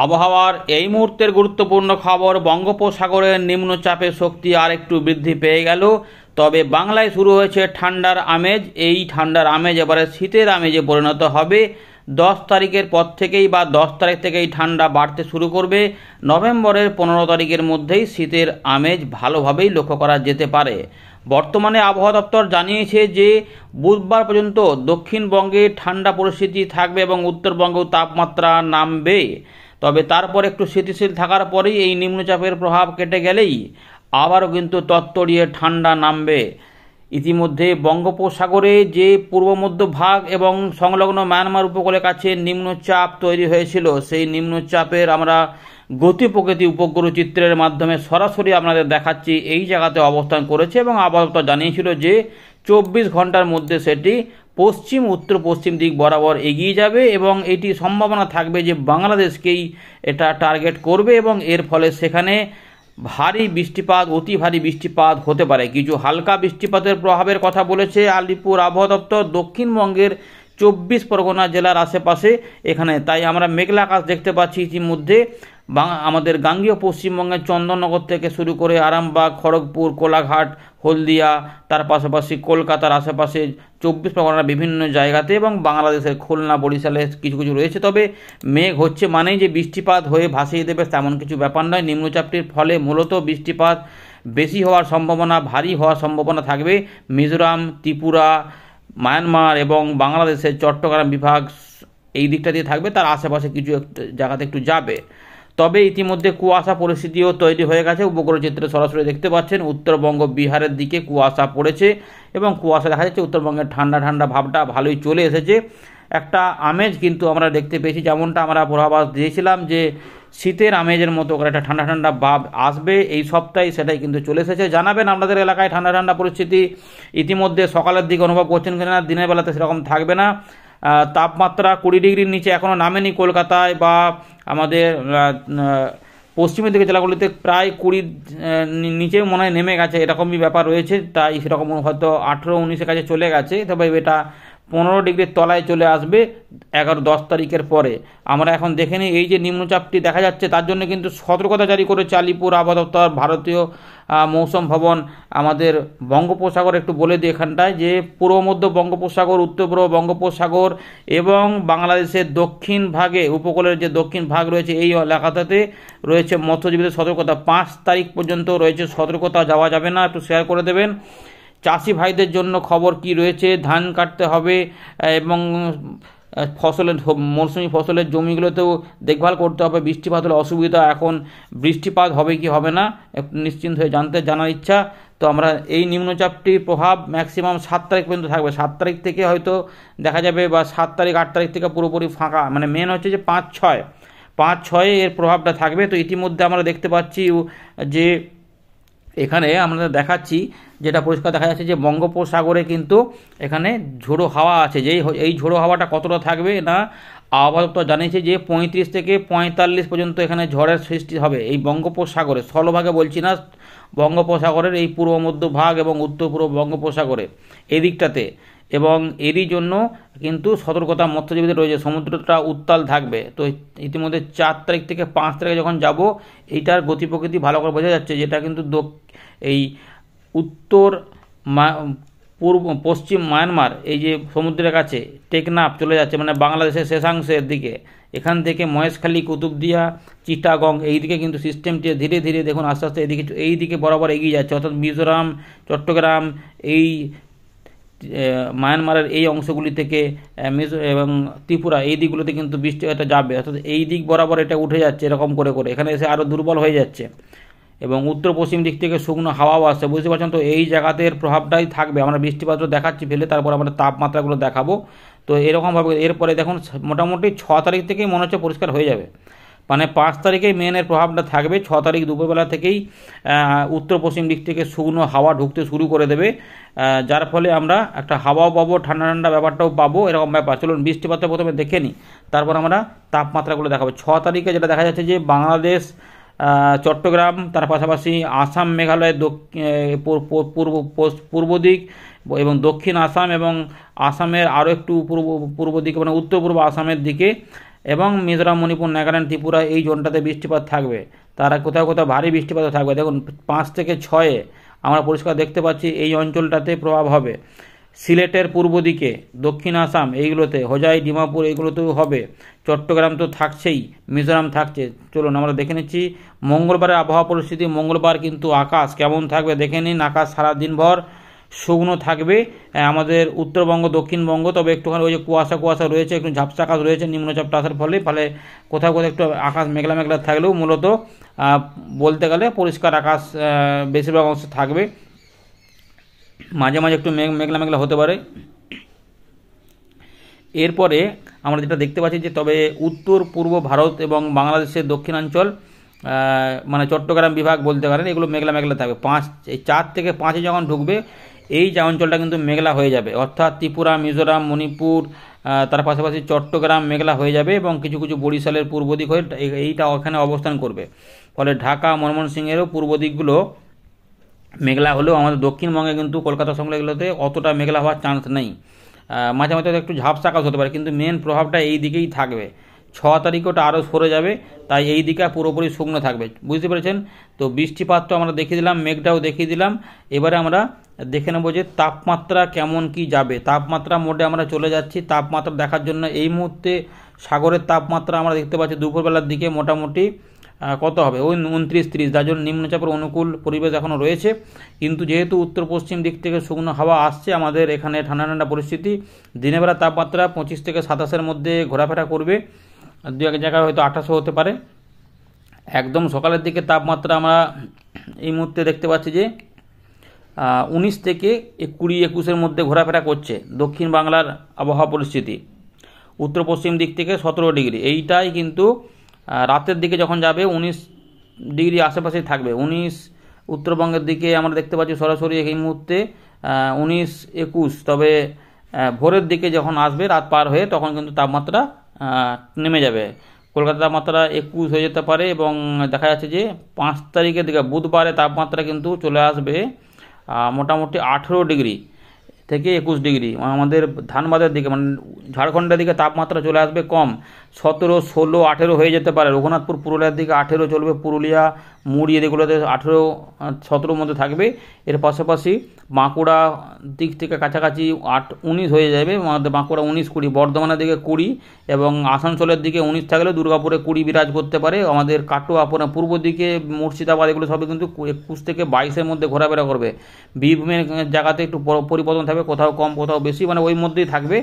আবহাওয়ার এই মুহূর্তের গুরুত্বপূর্ণ খবর, বঙ্গোপসাগরের নিম্নচাপের শক্তি আর একটু বৃদ্ধি পেয়ে গেল। তবে বাংলায় শুরু হয়েছে ঠান্ডার আমেজ। এই ঠান্ডার আমেজ এবারে শীতের আমেজে পরিণত হবে। 10 তারিখের পর থেকেই বা 10 তারিখ থেকেই ঠান্ডা বাড়তে শুরু করবে। নভেম্বরের 15 তারিখের মধ্যেই শীতের আমেজ ভালোভাবেই লক্ষ্য করা যেতে পারে। বর্তমানে আবহাওয়া দপ্তর জানিয়েছে যে বুধবার পর্যন্ত দক্ষিণবঙ্গে ঠান্ডা পরিস্থিতি থাকবে এবং উত্তরবঙ্গেও তাপমাত্রা নামবে। তবে তারপর একটু স্থিতিশীল থাকার পরেই এই নিম্নচাপের প্রভাব কেটে গেলেই আবারও কিন্তু তত্তরিয়ে ঠান্ডা নামবে। ইতিমধ্যে বঙ্গোপসাগরে যে পূর্ব মধ্য ভাগ এবং সংলগ্ন মায়ানমার উপকূলের কাছে নিম্নচাপ তৈরি হয়েছিল, সেই নিম্নচাপের আমরা গতি প্রকৃতি উপগ্রহ চিত্রের মাধ্যমে সরাসরি আপনাদের দেখাচ্ছি। এই জায়গাতে অবস্থান করেছে এবং আবহাওয়া জানিয়েছিল যে 24 ঘন্টার মধ্যে সেটি পশ্চিম উত্তর পশ্চিম দিক বরাবর এগিয়ে যাবে এবং এটি সম্ভাবনা থাকবে যে বাংলাদেশকেই এটা টার্গেট করবে এবং এর ফলে সেখানে ভারী বৃষ্টিপাত, অতি ভারী বৃষ্টিপাত হতে পারে। কিছু হালকা বৃষ্টিপাতের প্রভাবের কথা বলেছে আলিপুর আবহাওয়া দপ্তর দক্ষিণবঙ্গের 24 পরগনা জেলার আশেপাশে এখানে। তাই আমরা মেঘলা আকাশ দেখতে পাচ্ছি ইতিমধ্যে। আমাদের গাঙ্গেয় পশ্চিমবঙ্গের চন্দননগর থেকে শুরু করে আরামবাগ, খড়গপুর, কোলাঘাট, হলদিয়া, তার পাশাপাশি কলকাতার আশেপাশে 24 পরগনার বিভিন্ন জায়গাতে এবং বাংলাদেশের খুলনা, বরিশালে কিছু কিছু রয়েছে। তবে মেঘ হচ্ছে মানেই যে বৃষ্টিপাত হয়ে ভাসিয়ে দেবে তেমন কিছু ব্যাপার নয়। নিম্নচাপটির ফলে মূলত বৃষ্টিপাত বেশি হওয়ার সম্ভাবনা, ভারী হওয়ার সম্ভাবনা থাকবে মিজোরাম, ত্রিপুরা, মায়ানমার এবং বাংলাদেশের চট্টগ্রাম বিভাগ এই দিকটা দিয়ে থাকবে। তার আশেপাশে কিছু জায়গাতে একটু যাবে। তবে ইতিমধ্যে কুয়াশা পরিস্থিতিও তৈরি হয়ে গেছে। উপগ্রহ চিত্রে সরাসরি দেখতে পাচ্ছেন উত্তরবঙ্গ, বিহারের দিকে কুয়াশা পড়েছে এবং কুয়াশা দেখা যাচ্ছে। উত্তরবঙ্গের ঠান্ডা ঠান্ডা ভাবটা ভালোই চলে এসেছে। একটা আমেজ কিন্তু আমরা দেখতে পেয়েছি, যেমনটা আমরা পূর্বাভাস দিয়েছিলাম যে শীতের আমেজের মতো করে একটা ঠান্ডা ঠান্ডা ভাব আসবে এই সপ্তাহে, সেটাই কিন্তু চলে এসেছে। জানাবেন আপনাদের এলাকায় ঠান্ডা ঠান্ডা পরিস্থিতি ইতিমধ্যে সকালের দিকে অনুভব করছেন কিনা। দিনের বেলাতে সেরকম থাকবে না। তাপমাত্রা 20 ডিগ্রির নিচে এখনও নামেনি কলকাতায় বা আমাদের পশ্চিমের দিকে জেলাগুলিতে প্রায় 20 নিচেও মনে হয় নেমে গেছে, এরকমই ব্যাপার রয়েছে। তাই সেরকম হয়তো 18-19-এর কাছে চলে গেছে। তবে এটা 15 ডিগ্রির তলায় চলে আসবে 11-10 তারিখের পরে। আমরা এখন দেখে নিই, এই যে নিম্নচাপটি দেখা যাচ্ছে তার জন্য কিন্তু সতর্কতা জারি করেছে আলিপুর আবহাওয়া দপ্তর, ভারতীয় মৌসুম ভবন। আমাদের বঙ্গোপসাগর একটু বলে দিই এখানটায় যে পূর্ব মধ্য বঙ্গোপসাগর, উত্তর পূর্ব বঙ্গোপসাগর এবং বাংলাদেশের দক্ষিণ ভাগে, উপকূলের যে দক্ষিণ ভাগ রয়েছে এই এলাকাতে রয়েছে মৎস্যজীবীদের সতর্কতা। 5 তারিখ পর্যন্ত রয়েছে সতর্কতা, যাওয়া যাবে না। একটু শেয়ার করে দেবেন। চাষি ভাইদের জন্য খবর কি রয়েছে, ধান কাটতে হবে এবং ফসলের মৌসুমি ফসলের জমিগুলোতেও দেখভাল করতে হবে। বৃষ্টিপাত হলে অসুবিধা, এখন বৃষ্টিপাত হবে কি হবে না একটু নিশ্চিন্ত হয়ে জানার ইচ্ছা। তো আমরা এই নিম্নচাপটির প্রভাব ম্যাক্সিমাম 7 তারিখ পর্যন্ত থাকবে। 7 তারিখ থেকে হয়তো দেখা যাবে বা 7 তারিখ 8 তারিখ থেকে পুরোপুরি ফাঁকা। মানে মেন হচ্ছে যে 5-6 এর প্রভাবটা থাকবে। তো ইতিমধ্যে আমরা দেখতে পাচ্ছি যে এখানে আমরা দেখাচ্ছি, যেটা পরিষ্কার দেখা যাচ্ছে যে বঙ্গোপসাগরে কিন্তু এখানে ঝোড়ো হাওয়া আছে। এই ঝোড়ো হাওয়াটা কতটা থাকবে না, আবহাওয়া দপ্তর জানিয়েছে যে 35 থেকে 45 পর্যন্ত এখানে ঝড়ের সৃষ্টি হবে এই বঙ্গোপসাগরে। স্থলভাগে বলছি না, বঙ্গোপসাগরের এই পূর্ব মধ্য ভাগ এবং উত্তর পূর্ব বঙ্গোপসাগরে এই দিকটাতে। এবং এরই জন্য কিন্তু সতর্কতা মৎস্যজীবীদের রয়েছে, সমুদ্রটা উত্তাল থাকবে। তো ইতিমধ্যে 4 তারিখ থেকে 5 তারিখে যখন যাব, এইটার গতি প্রকৃতি ভালো করে বোঝা যাচ্ছে। যেটা কিন্তু এই উত্তর পশ্চিম মায়ানমার, এই যে সমুদ্রের কাছে টেকনাফ চলে যাচ্ছে, মানে বাংলাদেশের শেষাংশের দিকে। এখান থেকে মহেশখালী, কুতুবদিয়া, চিটাগং এই দিকে কিন্তু সিস্টেমটি ধীরে ধীরে দেখুন আস্তে আস্তে এই দিকে বরাবর এগিয়ে যাচ্ছে। অর্থাৎ মিজোরাম, চট্টগ্রাম, এই মায়ানমারের এই অংশগুলি থেকে এবং ত্রিপুরা এই দিকগুলোতে কিন্তু বৃষ্টি এটা যাবে। অর্থাৎ এই দিক বরাবর এটা উঠে যাচ্ছে এরকম করে করে, এখানে এসে আরও দুর্বল হয়ে যাচ্ছে এবং উত্তর পশ্চিম দিক থেকে শুকনো হাওয়াও আসছে। বুঝতে পারছেন? তো এই জায়গাতের প্রভাবটাই থাকবে। আমরা বৃষ্টিপাত দেখাচ্ছি ফেলে, তারপর আমরা তাপমাত্রাগুলো দেখাবো। তো এরকমভাবে এরপরে দেখুন মোটামুটি 6 তারিখ থেকেই মনে হচ্ছে পরিষ্কার হয়ে যাবে। মানে 5 তারিখেই মেনের প্রভাবটা থাকবে। 6 তারিখ দুপুরবেলা থেকেই উত্তর পশ্চিম দিক থেকে শুকনো হাওয়া ঢুকতে শুরু করে দেবে, যার ফলে আমরা একটা হাওয়াও পাবো, ঠান্ডা ঠান্ডা ব্যাপারটাও পাবো, এরকম ব্যাপার। চলুন বৃষ্টিপাতটা প্রথমে দেখে নিই, তারপর আমরা তাপমাত্রাগুলো দেখাবো। 6 তারিখে যেটা দেখা যাচ্ছে যে বাংলাদেশ, চট্টগ্রাম, তার পাশাপাশি আসাম, মেঘালয়ের পূর্ব দিক এবং দক্ষিণ আসাম এবং আসামের আরও একটু পূর্ব দিকে মানে উত্তর পূর্ব আসামের দিকে এবং মিজোরাম, মণিপুর, নাগাল্যান্ড, ত্রিপুরা এই জোনটাতে বৃষ্টিপাত থাকবে। তারা কোথাও কোথাও ভারী বৃষ্টিপাতও থাকবে। দেখুন 5 থেকে 6 আমরা পরিষ্কার দেখতে পাচ্ছি এই অঞ্চলটাতে প্রভাব হবে। সিলেটের পূর্ব দিকে, দক্ষিণ আসাম এইগুলোতে, হোজাই, ডিমাপুর এইগুলোতেও হবে। চট্টগ্রাম তো থাকছেই, মিজোরাম থাকছে। চলুন আমরা দেখে নিচ্ছি মঙ্গলবারের আবহাওয়া পরিস্থিতি। মঙ্গলবার কিন্তু আকাশ কেমন থাকবে দেখে নিন। আকাশ সারাদিনভর শুকনো থাকবে আমাদের উত্তরবঙ্গ, দক্ষিণবঙ্গ, তবে একটুখানি ওই যে কুয়াশা রয়েছে, একটু ঝাপসা আকাশ রয়েছে নিম্নচাপটা আসার ফলে কোথাও কোথাও একটু আকাশ মেঘলা মেঘলা থাকলেও মূলত বলতে গেলে পরিষ্কার আকাশ বেশিরভাগ অংশে থাকবে। মাঝে মাঝে একটু মেঘলা মেঘলা হতে পারে। এরপরে আমরা যেটা দেখতে পাচ্ছি যে তবে উত্তর পূর্ব ভারত এবং বাংলাদেশের দক্ষিণাঞ্চল মানে চট্টগ্রাম বিভাগ বলতে পারেন, এগুলো মেঘলা মেঘলা থাকবে। 4 থেকে 5 যখন ঢুকবে এই যে অঞ্চলটা কিন্তু মেঘলা হয়ে যাবে, অর্থাৎ ত্রিপুরা, মিজোরাম, মণিপুর, তার পাশাপাশি চট্টগ্রাম মেঘলা হয়ে যাবে এবং কিছু কিছু বরিশালের পূর্ব দিক হয়ে এইটা ওখানে অবস্থান করবে। ফলে ঢাকা, ময়মনসিংহেরও পূর্ব দিকগুলো মেঘলা হলেও আমাদের দক্ষিণবঙ্গে কিন্তু কলকাতা সংলগ্নগুলোতে অতটা মেঘলা হওয়ার চান্স নেই। মাঝে মাঝে একটু ঝাপসা আকাশ হতে পারে, কিন্তু মেন প্রভাবটা এই দিকেই থাকবে। 6 তারিখে ওটা আরও সরে যাবে, তাই এই দিকে পুরোপুরি শুকনো থাকবে। বুঝতে পেরেছেন? তো বৃষ্টিপাতটা আমরা দেখিয়ে দিলাম, মেঘটাও দেখিয়ে দিলাম। এবারে আমরা দেখে নেব যে তাপমাত্রা কেমন কি যাবে। তাপমাত্রা মোডে আমরা চলে যাচ্ছি। তাপমাত্রা দেখার জন্য এই মুহূর্তে সাগরের তাপমাত্রা আমরা দেখতে পাচ্ছি দুপুরবেলার দিকে মোটামুটি কত হবে, ওই 29-30, যার জন্য নিম্নচাপের অনুকূল পরিবেশ এখনও রয়েছে। কিন্তু যেহেতু উত্তর পশ্চিম দিক থেকে শুকনো হাওয়া আসছে, আমাদের এখানে ঠান্ডা ঠান্ডা পরিস্থিতি। দিনের বেলা তাপমাত্রা 25 থেকে 27-এর মধ্যে ঘোরাফেরা করবে। 2-1 জায়গায় হয়তো 28 হতে পারে। একদম সকালের দিকে তাপমাত্রা আমরা এই মুহূর্তে দেখতে পাচ্ছি যে 19 থেকে 20-21-এর মধ্যে ঘোরাফেরা করছে দক্ষিণ বাংলার আবহাওয়া পরিস্থিতি। উত্তর পশ্চিম দিক থেকে 17 ডিগ্রি। এইটাই কিন্তু রাতের দিকে যখন যাবে 19 ডিগ্রি আশেপাশেই থাকবে। 19 উত্তরবঙ্গের দিকে আমরা দেখতে পাচ্ছি সরাসরি এই মুহূর্তে 19-21। তবে ভোরের দিকে যখন আসবে রাত পার হয়ে তখন কিন্তু তাপমাত্রা নেমে যাবে। কলকাতার তাপমাত্রা 21 হয়ে যেতে পারে এবং দেখা যাচ্ছে যে 5 তারিখের দিকে বুধবারে তাপমাত্রা কিন্তু চলে আসবে মোটামুটি 18 ডিগ্রি থেকে 21 ডিগ্রি। আমাদের ধানবাদের দিকে মানে ঝাড়খণ্ডের দিকে তাপমাত্রা চলে আসবে কম, 17, 16, 18 হয়ে যেতে পারে। রঘুনাথপুর, পুরুলিয়ার দিকে 18 চলবে, পুরুলিয়া, মুড়ি এদিকগুলোতে 18, 17 মধ্যে থাকবে। এর পাশাপাশি বাঁকুড়া দিক থেকে কাছাকাছি 19 হয়ে যাবে। বাঁকুড়া 19, 20, বর্ধমানের দিকে 20 এবং আসানসোলের দিকে 19 থাকলে দুর্গাপুরে 20 বিরাজ করতে পারে। আমাদের কাটোয়া, পূর্ব দিকে মুর্শিদাবাদ এগুলো সবই কিন্তু 21 থেকে 22-এর মধ্যে ঘোরাফেরা করবে। বীরভূমের জায়গাতে একটু পরিবর্তন থাকবে, কোথাও কম কোথাও বেশি, মানে ওই মধ্যেই থাকবে।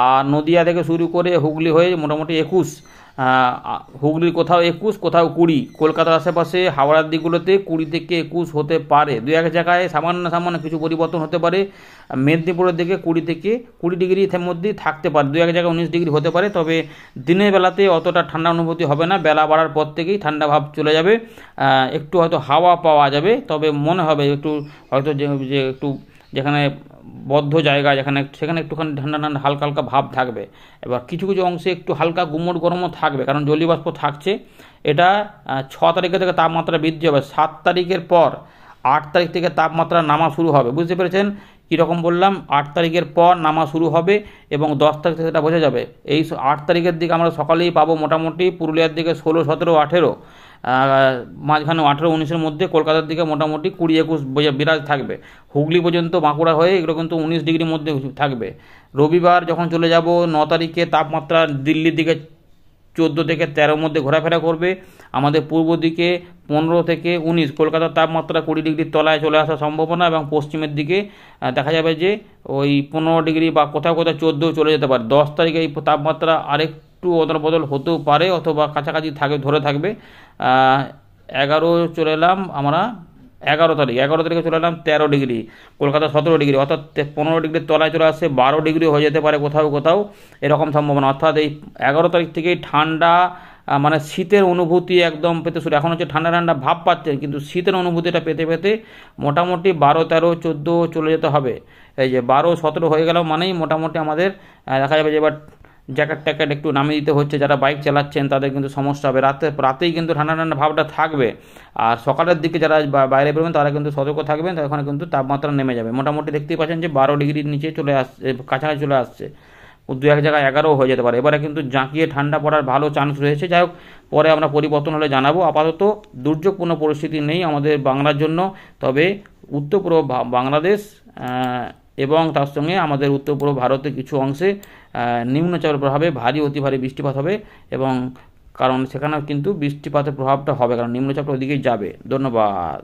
আর নদিয়া থেকে শুরু করে হুগলি হয়ে মোটামুটি 21, হুগলির কোথাও 21, কোথাও 20। কলকাতার আশেপাশে হাওড়ার দিকগুলোতে 20 থেকে 21 হতে পারে। 2-1 জায়গায় সামান্য কিছু পরিবর্তন হতে পারে। মেদিনীপুরের দিকে 20 থেকে 20 ডিগ্রির মধ্যেই থাকতে পারে। 2-1 জায়গায় 19 ডিগ্রি হতে পারে। তবে দিনের বেলাতে অতটা ঠান্ডা অনুভূতি হবে না, বেলা বাড়ার পর থেকেই ঠান্ডা ভাব চলে যাবে। একটু হয়তো হাওয়া পাওয়া যাবে, তবে মনে হবে একটু হয়তো যে একটু যেখানে বদ্ধ জায়গা সেখানে একটুখানি ঠান্ডা ঠান্ডা হালকা হালকা ভাব থাকবে। এবার কিছু কিছু অংশে একটু হালকা গুমোট গরমও থাকবে, কারণ জলীয়বাষ্প থাকছে। এটা 6 তারিখের থেকে তাপমাত্রা বৃদ্ধি হবে। 7 তারিখের পর 8 তারিখ থেকে তাপমাত্রা নামা শুরু হবে। বুঝতে পেরেছেন কীরকম বললাম? 8 তারিখের পর নামা শুরু হবে এবং 10 তারিখ থেকে সেটা বোঝা যাবে। এই 8 তারিখের দিকে আমরা সকালেই পাবো মোটামুটি পুরুলিয়ার দিকে 16, 17, 18, মাঝখানে 18, 19-এর মধ্যে। কলকাতার দিকে মোটামুটি 20, 21 বিরাজ থাকবে। হুগলি পর্যন্ত বাঁকুড়া হয়ে এগুলো কিন্তু 19 ডিগ্রির মধ্যে থাকবে। রবিবার যখন চলে যাব 9 তারিখে তাপমাত্রা দিল্লির দিকে 14 থেকে 13-এর মধ্যে ঘোরাফেরা করবে। আমাদের পূর্ব দিকে 15 থেকে 19, কলকাতার তাপমাত্রা 20 ডিগ্রির তলায় চলে আসার সম্ভাবনা এবং পশ্চিমের দিকে দেখা যাবে যে ওই 15 ডিগ্রি বা কোথাও কোথাও 14 চলে যেতে পারে। 10 তারিখে এই তাপমাত্রা আরেকটু অদল বদল হতেও পারে অথবা কাছাকাছি ধরে থাকবে। 11 চলে এলাম আমরা 11 তারিখে চলে এলাম 13 ডিগ্রি, কলকাতা 17 ডিগ্রি, অর্থাৎ 15 ডিগ্রির তলায় চলে আসছে, 12 ডিগ্রি হয়ে যেতে পারে কোথাও কোথাও, এরকম সম্ভাবনা। অর্থাৎ এই 11 তারিখ থেকেই ঠান্ডা মানে শীতের অনুভূতি একদম পেতে শুরু। এখন হচ্ছে ঠান্ডা ঠান্ডা ভাব পাচ্ছেন, কিন্তু শীতের অনুভূতিটা পেতে পেতে মোটামুটি 12, 13, 14 চলে যেতে হবে। এই যে 12, 17 হয়ে গেল মানেই মোটামুটি আমাদের দেখা যাবে যে এবার জ্যাকেট ট্যাকেট একটু নামিয়ে দিতে হচ্ছে। যারা বাইক চালাচ্ছেন তাদের কিন্তু সমস্যা হবে। রাতেই কিন্তু ঠান্ডা ঠান্ডা ভাবটা থাকবে। আর সকালের দিকে যারা বাইরে বেরোবেন তারা কিন্তু সতর্ক থাকবেন, তখন কিন্তু তাপমাত্রা নেমে যাবে। মোটামুটি দেখতেই পাচ্ছেন যে 12 ডিগ্রির নিচে চলে আসছে, কাছাকাছি চলে আসছে। দু এক জায়গায় 11ও হয়ে যেতে পারে। এবারে কিন্তু জাঁকিয়ে ঠান্ডা পড়ার ভালো চান্স রয়েছে। যাই হোক, পরে আমরা পরিবর্তন হলে জানাবো। আপাতত দুর্যোগপূর্ণ পরিস্থিতি নেই আমাদের বাংলার জন্য, তবে উত্তর পূর্ব বাংলাদেশ এবং তার সঙ্গে আমাদের উত্তর পূর্ব ভারতের কিছু অংশে নিম্নচাপের প্রভাবে ভারী অতি ভারী বৃষ্টিপাত হবে, এবং কারণ সেখানেও কিন্তু বৃষ্টিপাতের প্রভাবটা হবে, কারণ নিম্নচাপটা ওইদিকেই যাবে। ধন্যবাদ।